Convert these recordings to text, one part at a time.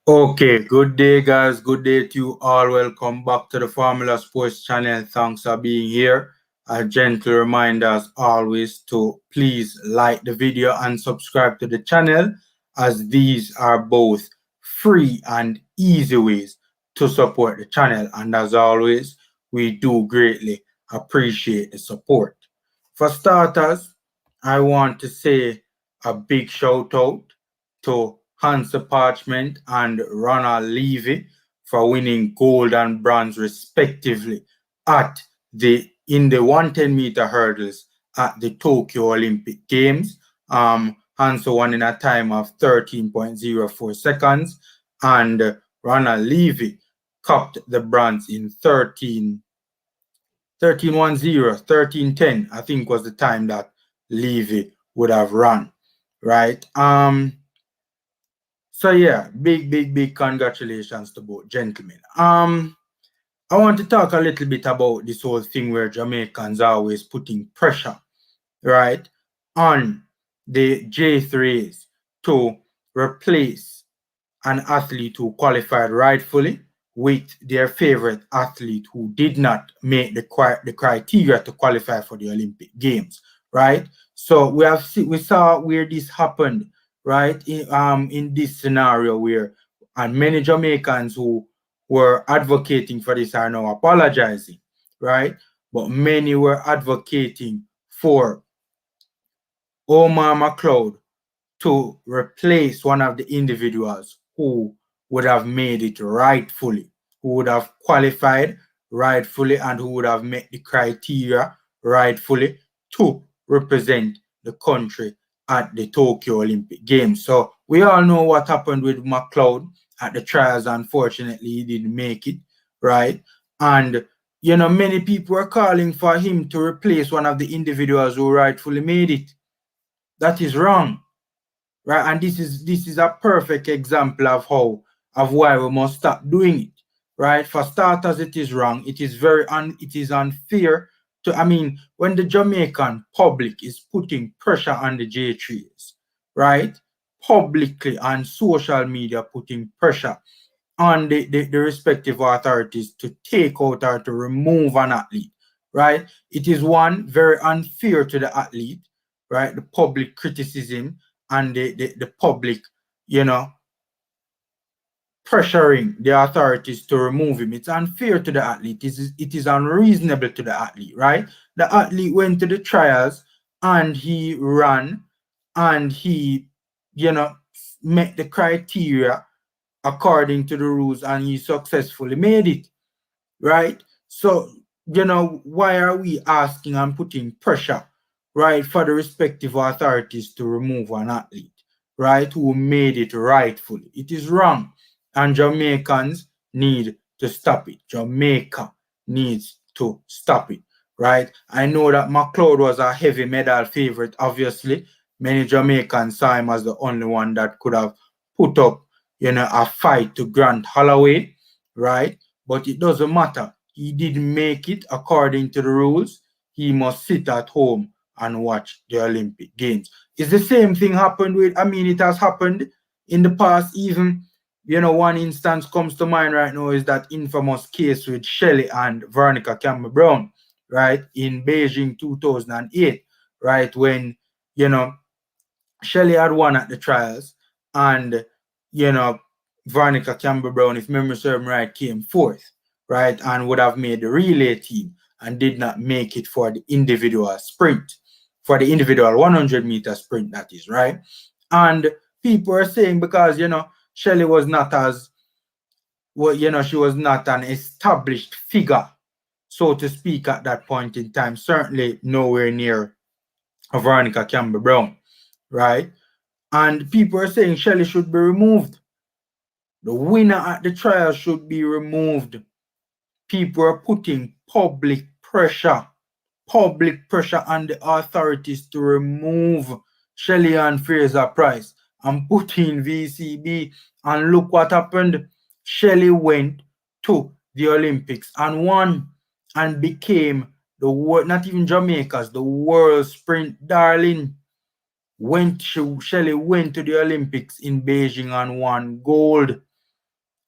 Okay, good day, guys. Good day to you all. Welcome back to the Formula Sports channel. Thanks for being here. A gentle reminder, as always, to please like the video and subscribe to the channel, as these are both free and easy ways to support the channel. And as always, we do greatly appreciate the support. For starters, I want to say a big shout out to Hansa Parchment and Ronald Levy for winning gold and bronze respectively at the in the 110-meter hurdles at the Tokyo Olympic Games. Hansa won in a time of 13.04 seconds, and Ronald Levy copped the bronze in 13:10, I think was the time that Levy would have run, right? So yeah, big congratulations to both gentlemen. I want to talk a little bit about this whole thing where Jamaicans are always putting pressure, right, on the J3s to replace an athlete who qualified rightfully with their favorite athlete who did not meet the criteria to qualify for the Olympic Games, right? So we saw where this happened, right? In this scenario where and many Jamaicans who were advocating for this are now apologizing, right? But many were advocating for Omar McLeod to replace one of the individuals who would have made it rightfully, who would have qualified rightfully, and who would have met the criteria rightfully to represent the country at the Tokyo Olympic Games. So we all know what happened with McLeod at the trials. Unfortunately, he didn't make it, right? And many people were calling for him to replace one of the individuals who rightfully made it. That is wrong, right? And this is a perfect example of why we must stop doing it, right? For starters, it is wrong. It is it is unfair to. I mean, when the Jamaican public is putting pressure on the J3s, right? Publicly on social media, putting pressure on the respective authorities to take out or to remove an athlete, right? It is one very unfair to the athlete, right? The public criticism and the public, you know, pressuring the authorities to remove him. It's unfair to the athlete. It is unreasonable to the athlete, right? The athlete went to the trials and he ran and he, you know, met the criteria according to the rules and he successfully made it, right? So, why are we asking and putting pressure, right, for the respective authorities to remove an athlete, right, who made it rightfully? It is wrong. And Jamaicans need to stop it. Jamaica needs to stop it, right? I know that McLeod was a heavy medal favorite, obviously. Many Jamaicans saw him as the only one that could have put up, a fight to Grant Holloway, right? But it doesn't matter. He didn't make it according to the rules. He must sit at home and watch the Olympic Games. It's the same thing happened with, I mean, it has happened in the past. Even, one instance comes to mind right now is that infamous case with Shelley and Veronica Campbell Brown, right, in Beijing 2008, right, when, you know, Shelley had won at the trials, and Veronica Campbell Brown, if memory serves me right, came fourth, right, and would have made the relay team and did not make it for the individual sprint, for the individual 100-meter sprint, that is, right? And people are saying because Shelley was not as well, she was not an established figure, so to speak, at that point in time. Certainly nowhere near Veronica Campbell Brown, right? And people are saying Shelley should be removed. The winner at the trial should be removed. People are putting public pressure on the authorities to remove Shelley and Fraser Price and put in VCB. And look what happened. Shelley went to the Olympics and won and became the world, not even Jamaica's, the world sprint darling. Shelley went to the Olympics in Beijing and won gold.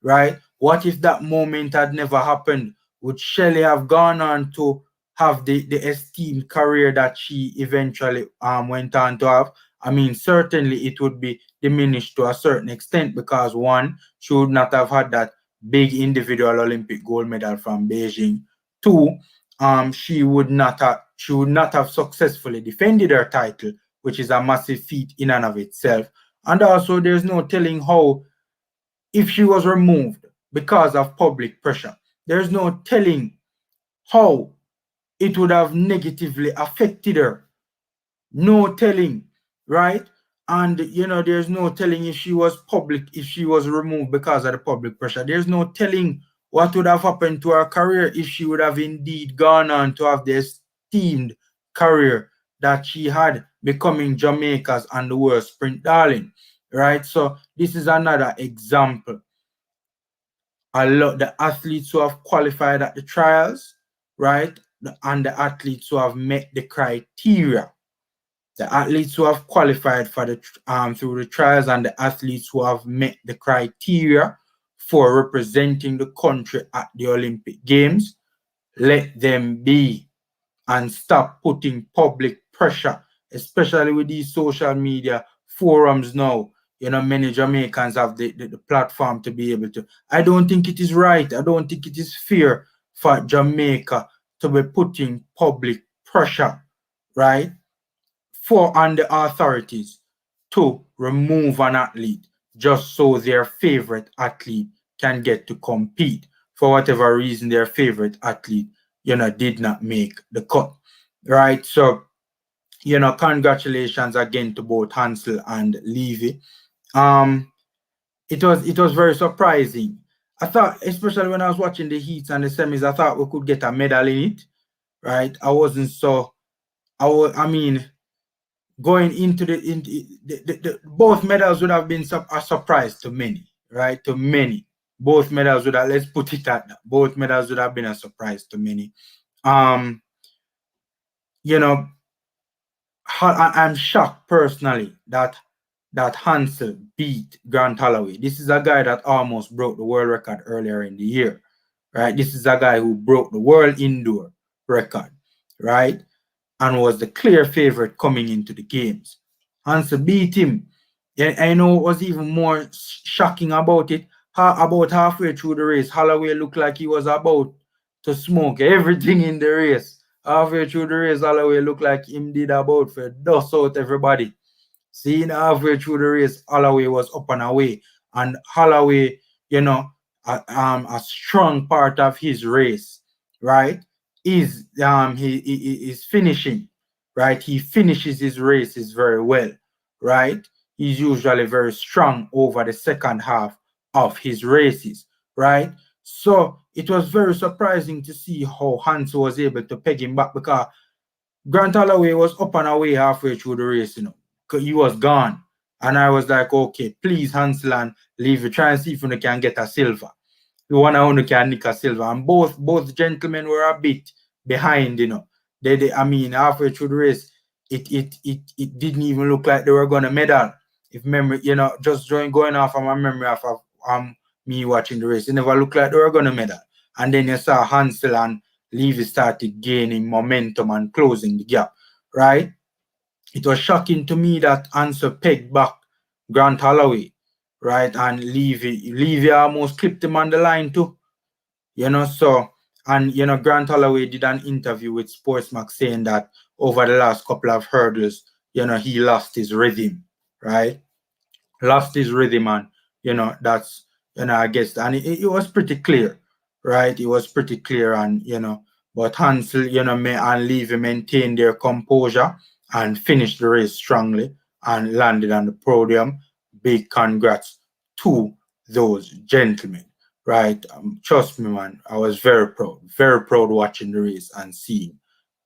right? What if that moment had never happened? Would Shelley have gone on to have the esteemed career that she eventually went on to have? I mean, certainly it would be diminished to a certain extent because one, she would not have had that big individual Olympic gold medal from Beijing. Two, she would not have successfully defended her title, which is a massive feat in and of itself. And also, there's no telling how, if she was removed because of public pressure, there's no telling how it would have negatively affected her. No telling, right? And there's no telling if she was removed because of the public pressure. There's no telling what would have happened to her career if she would have indeed gone on to have the esteemed career that she had, becoming Jamaica's and the world sprint darling, right? So this is another example. A lot the athletes who have qualified at the trials, right? And the athletes who have met the criteria. The athletes who have qualified for the through the trials and the athletes who have met the criteria for representing the country at the Olympic Games, let them be and stop putting public pressure, especially with these social media forums now. Many Jamaicans have the platform to be able to. I don't think it is right. I don't think it is fair for Jamaica to be putting public pressure, right, on the authorities to remove an athlete just so their favorite athlete can get to compete. For whatever reason, their favorite athlete, did not make the cut, right? So, congratulations again to both Hansel and Levy. It was very surprising. I thought, especially when I was watching the heats and the semis, I thought we could get a medal in it, right? I wasn't so. I mean, going into both medals would have been a surprise to many, right? To many, both medals would have. Let's put it at that. Both medals would have been a surprise to many. Um, you know, I'm shocked personally that Hansel beat Grant Holloway. This is a guy that almost broke the world record earlier in the year, right? This is a guy who broke the world indoor record, right? And was the clear favorite coming into the games. Hansel beat him. Yeah, I know what was even more shocking about it. About halfway through the race, Holloway looked like he was about to smoke everything in the race. Halfway through the race, Holloway looked like him did about for dust out everybody. Seeing halfway through the race, Holloway was up and away. And Holloway, a strong part of his race, right, is he is finishing, right? He finishes his races very well, right? He's usually very strong over the second half of his races, right? So it was very surprising to see how Hans was able to peg him back because Grant Holloway was up and away halfway through the race, he was gone. And I was like, okay, please, Hansel and Levy, try and see if you can get a silver. The one who can nick a silver. And both gentlemen were a bit behind, I mean, halfway through the race, it didn't even look like they were gonna medal. If memory, just going off of my memory of me watching the race, it never looked like they were gonna medal. And then you saw Hansel and Levy started gaining momentum and closing the gap, right? It was shocking to me that Hansel pegged back Grant Holloway, right? And Levy almost clipped him on the line too, so. And, Grant Holloway did an interview with Sportsmax saying that over the last couple of hurdles, he lost his rhythm, right? Lost his rhythm, and, that's, I guess, and it was pretty clear, right? It was pretty clear, and, but Hansel, and Levy maintained their composure and finished the race strongly and landed on the podium. Big congrats to those gentlemen, right? Trust me, man, I was very proud watching the race and seeing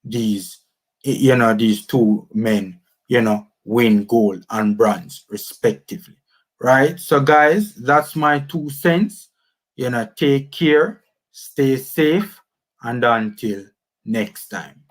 these, these two men, win gold and bronze respectively, right? So, guys, that's my 2 cents. Take care, stay safe, and until next time.